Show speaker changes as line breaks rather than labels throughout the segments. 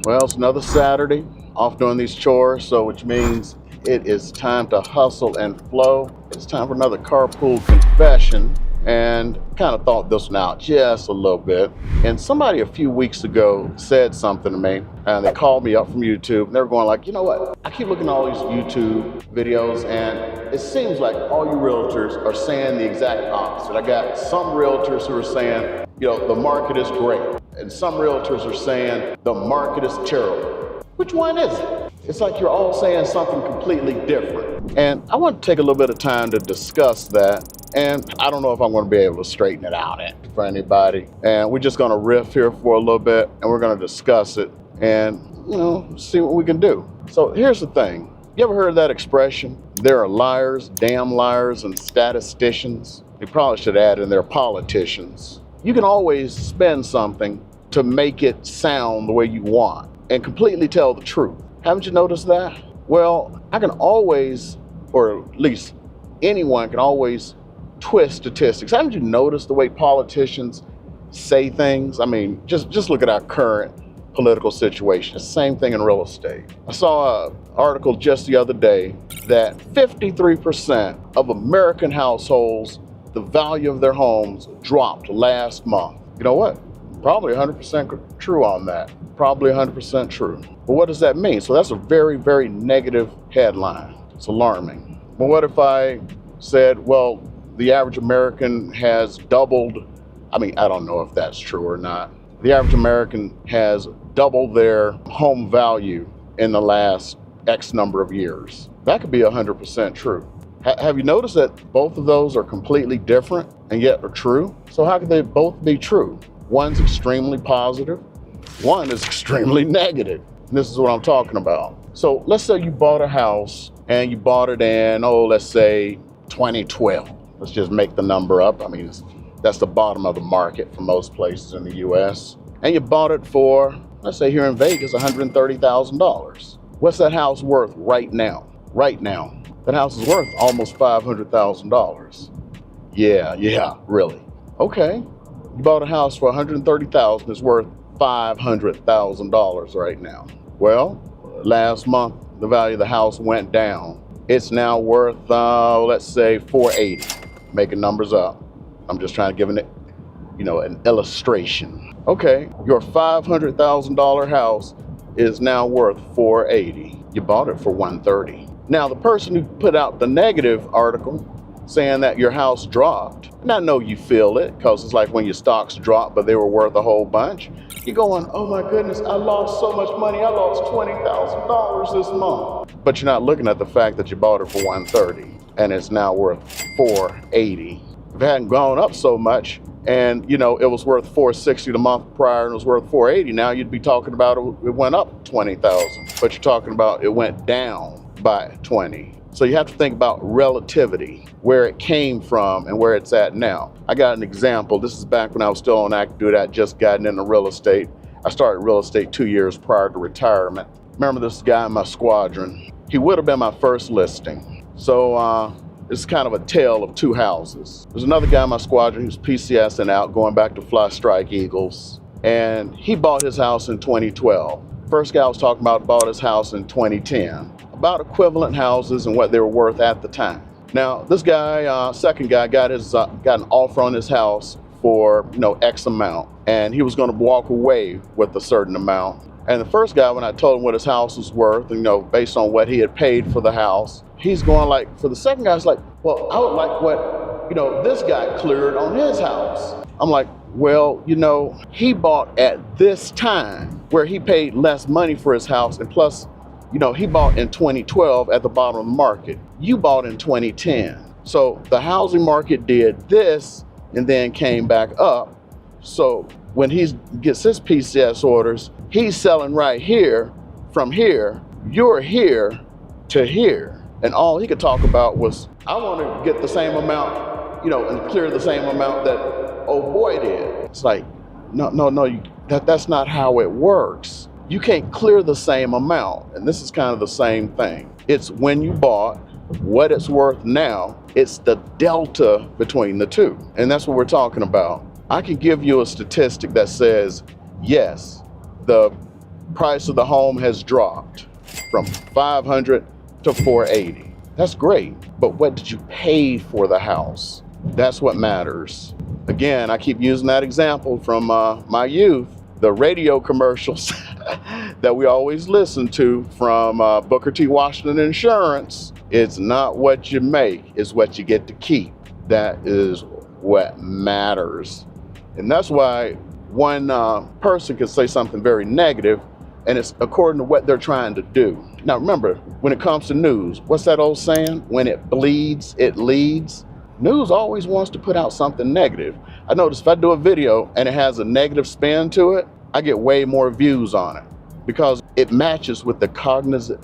Well, it's another Saturday, off doing these chores, so which means it is time to hustle and flow. It's time for another carpool confession, and kind of thought this one out just a little bit. And somebody a few weeks ago said something to me, and they called me up from YouTube, and they were going like, you know what? I keep looking at all these YouTube videos, and it seems like all you realtors are saying the exact opposite. I got some realtors who are saying, you know, the market is great. And some realtors are saying the market is terrible. Which one is it? It's like you're all saying something completely different. And I want to take a little bit of time to discuss that. And I don't know if I'm going to be able to straighten it out for anybody. And we're just going to riff here for a little bit, and we're going to discuss it and, you know, see what we can do. So here's the thing. You ever heard of that expression? There are liars, damn liars, and statisticians. They probably should add in there politicians. You can always spin something to make it sound the way you want and completely tell the truth. Haven't you noticed that? Well, I can always, or at least anyone can always twist statistics. Haven't you noticed the way politicians say things? I mean, just look at our current political situation. It's the same thing in real estate. I saw an article just the other day that 53% of American households, the value of their homes dropped last month. You know what? Probably 100% true on that. Probably 100% true. But what does that mean? So that's a very, very negative headline. It's alarming. But what if I said, well, the average American has doubled? I mean, I don't know if that's true or not. The average American has doubled their home value in the last X number of years. That could be 100% true. Have you noticed that both of those are completely different and yet are true? So how could they both be true? One's extremely positive, one is extremely negative. And this is what I'm talking about. So let's say you bought a house and you bought it in, let's say 2012. Let's just make the number up. I mean, that's the bottom of the market for most places in the US. And you bought it for, let's say here in Vegas, $130,000. What's that house worth right now? Right now. That house is worth almost $500,000. Yeah, really. Okay, you bought a house for $130,000. It's worth $500,000 right now. Well, last month the value of the house went down. It's now worth, let's say $480. Making numbers up. I'm just trying to give it, an illustration. Okay, your $500,000 house is now worth $480. You bought it for $130. Now, the person who put out the negative article saying that your house dropped, and I know you feel it because it's like when your stocks drop, but they were worth a whole bunch. You're going, oh my goodness, I lost so much money. I lost $20,000 this month. But you're not looking at the fact that you bought it for $130 and it's now worth $480. If it hadn't gone up so much and, it was worth $460 the month prior and it was worth $480, now you'd be talking about it went up $20,000, but you're talking about it went down by 20. So you have to think about relativity, where it came from and where it's at now. I got an example. This is back when I was still on active duty. I just gotten into real estate. I started real estate 2 years prior to retirement. Remember this guy in my squadron? He would have been my first listing. So it's kind of a tale of two houses. There's another guy in my squadron who's PCSing out, going back to fly strike eagles. And he bought his house in 2012. First guy I was talking about bought his house in 2010. About equivalent houses and what they were worth at the time. Now, this guy, second guy, got an offer on his house for X amount, and he was going to walk away with a certain amount. And the first guy, when I told him what his house was worth, based on what he had paid for the house, he's going like, for the second guy, it's like, well, I would like what this guy cleared on his house. I'm like, well, he bought at this time where he paid less money for his house, and plus, he bought in 2012 at the bottom of the market. You bought in 2010. So the housing market did this and then came back up. So when he gets his PCS orders, he's selling right here, from here, you're here to here. And all he could talk about was, I want to get the same amount, and clear the same amount that old boy did. It's like, no, that's not how it works. You can't clear the same amount. And this is kind of the same thing. It's when you bought, what it's worth now, it's the delta between the two. And that's what we're talking about. I can give you a statistic that says, yes, the price of the home has dropped from 500 to 480. That's great, but what did you pay for the house? That's what matters. Again, I keep using that example from my youth, the radio commercials that we always listen to from Booker T. Washington Insurance. It's not what you make, it's what you get to keep. That is what matters. And that's why one person can say something very negative, and it's according to what they're trying to do. Now remember, when it comes to news, what's that old saying? When it bleeds, it leads. News always wants to put out something negative. I notice if I do a video and it has a negative spin to it, I get way more views on it because it matches with the cognizant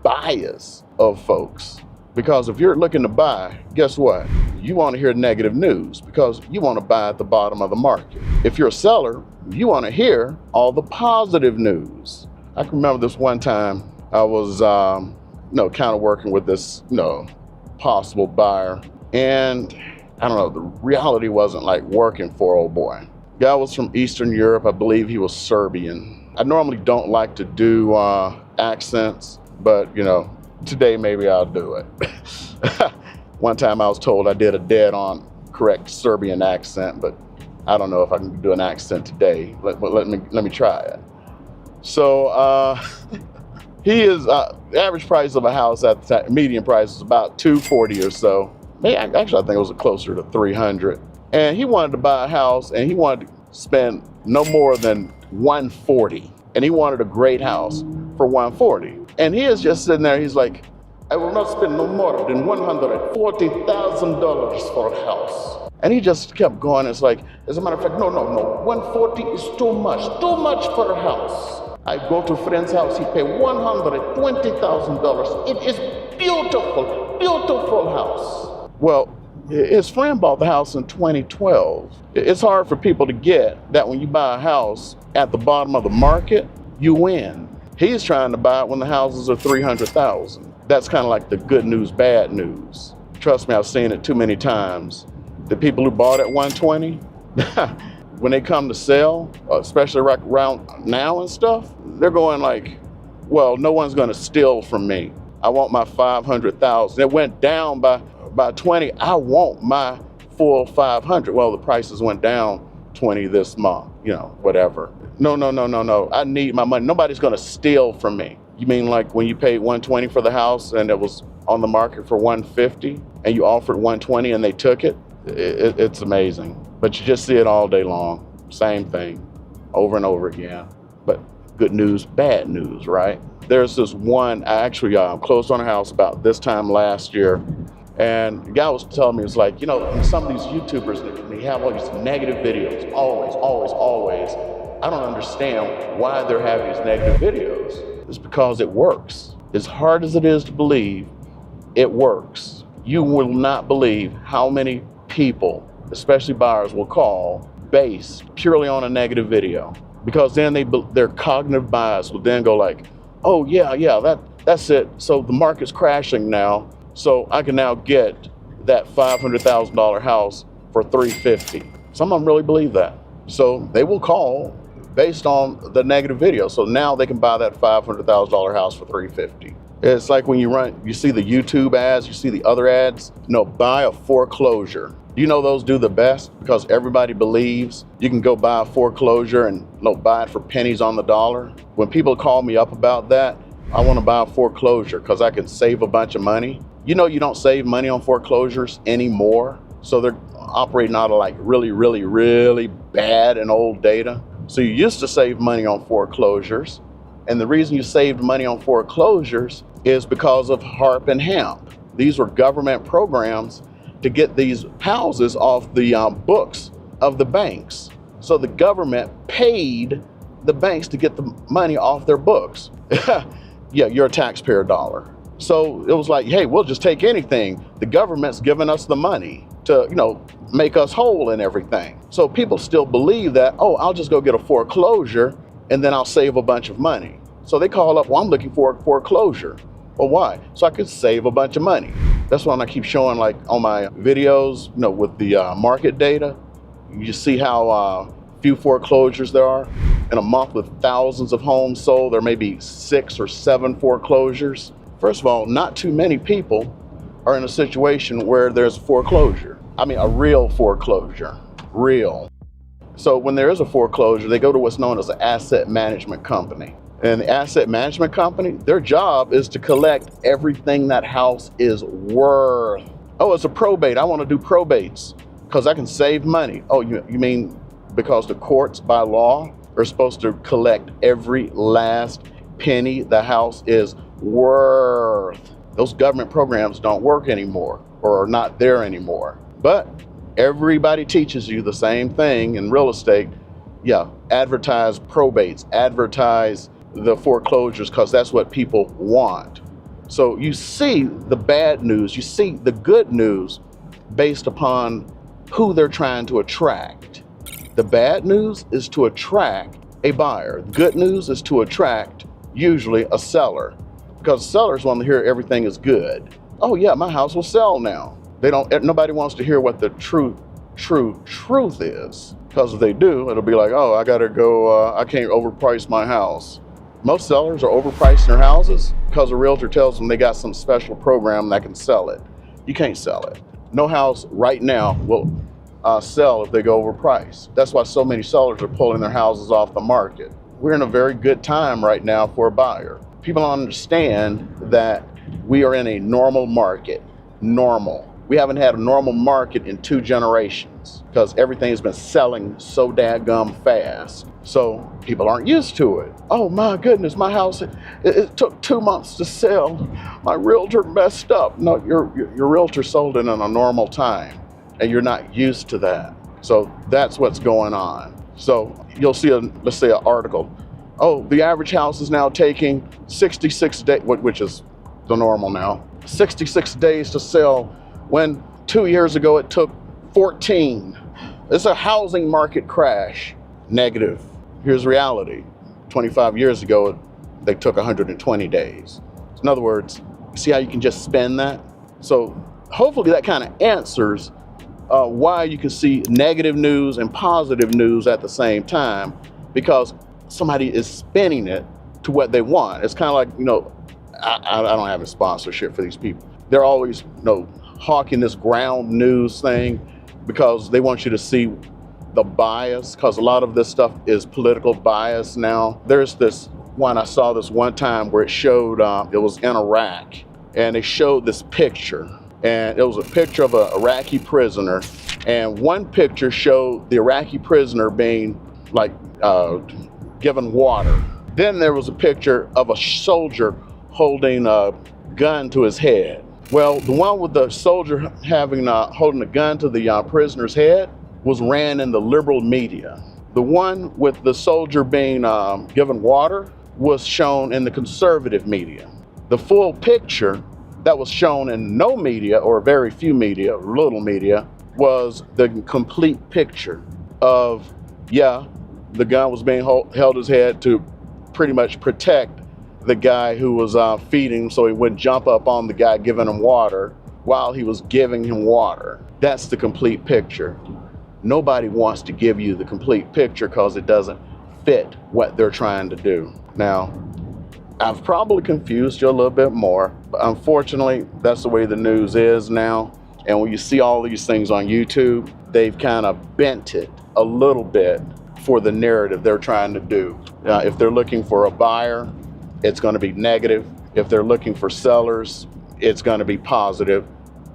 bias of folks. Because if you're looking to buy, guess what? You want to hear negative news because you want to buy at the bottom of the market. If you're a seller, you want to hear all the positive news. I can remember this one time I was, kind of working with this, possible buyer, and I don't know, the reality wasn't like working for old boy. Guy was from Eastern Europe. I believe he was Serbian. I normally don't like to do accents, but today maybe I'll do it. One time I was told I did a dead-on correct Serbian accent, but I don't know if I can do an accent today. Let me try it. So he is the average price of a house at the time, median price is about $240 or so. Actually, I think it was closer to $300. And he wanted to buy a house, and he wanted to spend no more than $140. And he wanted a great house for $140. And he is just sitting there, he's like, I will not spend no more than $140,000 for a house. And he just kept going. It's like, as a matter of fact, no, 140 is too much for a house. I go to a friend's house, he pay $120,000. It is beautiful house. Well, his friend bought the house in 2012. It's hard for people to get that when you buy a house at the bottom of the market, you win. He's trying to buy it when the houses are $300,000. That's kind of like the good news, bad news. Trust me, I've seen it too many times. The people who bought at 120, when they come to sell, especially right around now and stuff, they're going like, well, no one's going to steal from me. I want my $500,000. It went down by 20. I want my full 500. Well, the prices went down 20 this month, whatever. No. I need my money. Nobody's going to steal from me. You mean like when you paid 120 for the house and it was on the market for 150 and you offered 120 and they took it? It's amazing. But you just see it all day long. Same thing over and over again. But good news, bad news, right? There's this one, I actually closed on a house about this time last year. And the guy was telling me, it's like, some of these YouTubers, they have all these negative videos, always. I don't understand why they're having these negative videos. It's because it works. As hard as it is to believe, it works. You will not believe how many people, especially buyers, will call based purely on a negative video. Because then their cognitive bias will then go like, oh yeah, that's it. So the market's crashing now. So I can now get that $500,000 house for $350. Some of them really believe that. So they will call based on the negative video. So now they can buy that $500,000 house for $350. It's like when you see the YouTube ads, you see the other ads, buy a foreclosure. Do you know those do the best? Because everybody believes you can go buy a foreclosure and buy it for pennies on the dollar. When people call me up about that, I want to buy a foreclosure because I can save a bunch of money. You don't save money on foreclosures anymore. So they're operating out of like really, really, really bad and old data. So you used to save money on foreclosures. And the reason you saved money on foreclosures is because of HARP and HAMP. These were government programs to get these houses off the books of the banks. So the government paid the banks to get the money off their books. Yeah, your taxpayer dollar. So it was like, hey, we'll just take anything. The government's giving us the money to, make us whole and everything. So people still believe that, oh, I'll just go get a foreclosure and then I'll save a bunch of money. So they call up, well, I'm looking for a foreclosure. Well, why? So I could save a bunch of money. That's why I keep showing like on my videos, with the market data, you see how few foreclosures there are. in a month with thousands of homes sold, there may be 6 or 7 foreclosures. First of all, not too many people are in a situation where there's a foreclosure. I mean, a real foreclosure, real. So when there is a foreclosure, they go to what's known as an asset management company. And the asset management company, their job is to collect everything that house is worth. Oh, it's a probate. I want to do probates because I can save money. Oh, you mean because the courts by law are supposed to collect every last penny the house is worth. Those government programs don't work anymore or are not there anymore. But everybody teaches you the same thing in real estate. Yeah, advertise probates, advertise the foreclosures because that's what people want. So you see the bad news, you see the good news based upon who they're trying to attract. The bad news is to attract a buyer. The good news is to attract usually a seller because sellers want to hear everything is good. Oh yeah, my house will sell now. Nobody wants to hear what the truth is, because if they do, it'll be like, oh, I gotta go, I can't overprice my house. Most sellers are overpricing their houses because a realtor tells them they got some special program that can sell it. You can't sell it. No house right now will sell if they go overpriced. That's why so many sellers are pulling their houses off the market. We're in a very good time right now for a buyer. People don't understand that we are in a normal market. Normal. We haven't had a normal market in 2 generations because everything's been selling so daggum fast. So people aren't used to it. Oh my goodness, my house, it took 2 months to sell. My realtor messed up. No, your realtor sold it in a normal time and you're not used to that. So that's what's going on. So you'll see let's say an article. Oh, the average house is now taking 66 days, which is the normal now, 66 days to sell, when 2 years ago it took 14. It's a housing market crash. Negative. Here's reality. 25 years ago, they took 120 days. In other words, see how you can just spin that? So hopefully that kind of answers why you can see negative news and positive news at the same time, because somebody is spinning it to what they want. It's kind of like, I don't have a sponsorship for these people. They're always, hawking this ground news thing because they want you to see the bias, because a lot of this stuff is political bias now. There's this one, I saw this one time where it showed, it was in Iraq, and they showed this picture, and it was a picture of an Iraqi prisoner, and one picture showed the Iraqi prisoner being given water. Then there was a picture of a soldier holding a gun to his head. Well, the one with the soldier holding a gun to the prisoner's head was ran in the liberal media. The one with the soldier being given water was shown in the conservative media. The full picture that was shown in no media, or very few media, little media, was the complete picture of, the gun was being held his head to pretty much protect the guy who was feeding, so he wouldn't jump up on the guy giving him water while he was giving him water. That's the complete picture. Nobody wants to give you the complete picture because it doesn't fit what they're trying to do. Now, I've probably confused you a little bit more, but unfortunately, that's the way the news is now. And when you see all these things on YouTube, they've kind of bent it a little bit for the narrative they're trying to do. If they're looking for a buyer, it's going to be negative. If they're looking for sellers, it's going to be positive,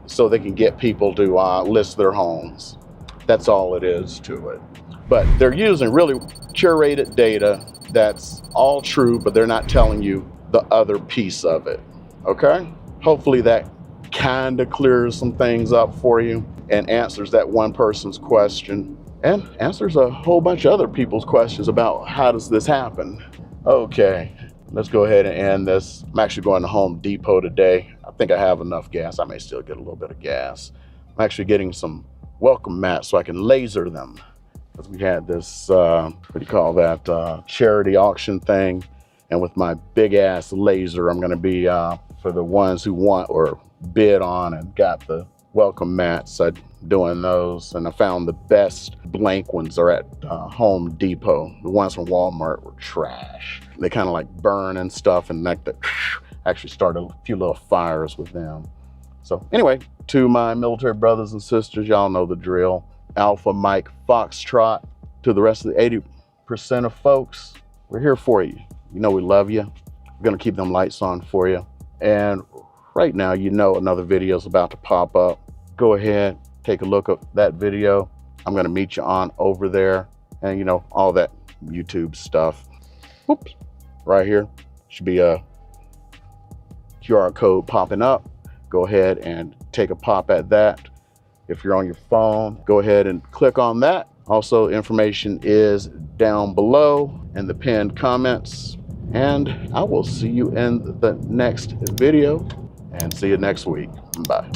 so they can get people to list their homes. That's all it is to it. But they're using really curated data that's all true, but they're not telling you the other piece of it, okay? Hopefully that kind of clears some things up for you and answers that one person's question and answers a whole bunch of other people's questions about how does this happen. Okay. Let's go ahead and end this. I'm actually going to Home Depot today. I think I have enough gas. I may still get a little bit of gas. I'm actually getting some welcome mats so I can laser them. Because we had this, charity auction thing. And with my big ass laser, I'm gonna be, for the ones who want or bid on and got the welcome mats, I doing those, and I found the best blank ones are at Home Depot. The ones from Walmart were trash. They kind of like burn and stuff, and like the actually started a few little fires with them. So anyway, to my military brothers and sisters, y'all know the drill. Alpha Mike Foxtrot. To the rest of the 80% of folks, we're here for you. You know we love you. We're gonna keep them lights on for you. And right now, you know another video is about to pop up. Go ahead, take a look at that video. I'm gonna meet you on over there, and you know, all that YouTube stuff. Oops, right here should be a QR code popping up. Go ahead and take a pop at that. If you're on your phone, go ahead and click on that. Also, information is down below in the pinned comments. And I will see you in the next video, and see you next week. Bye.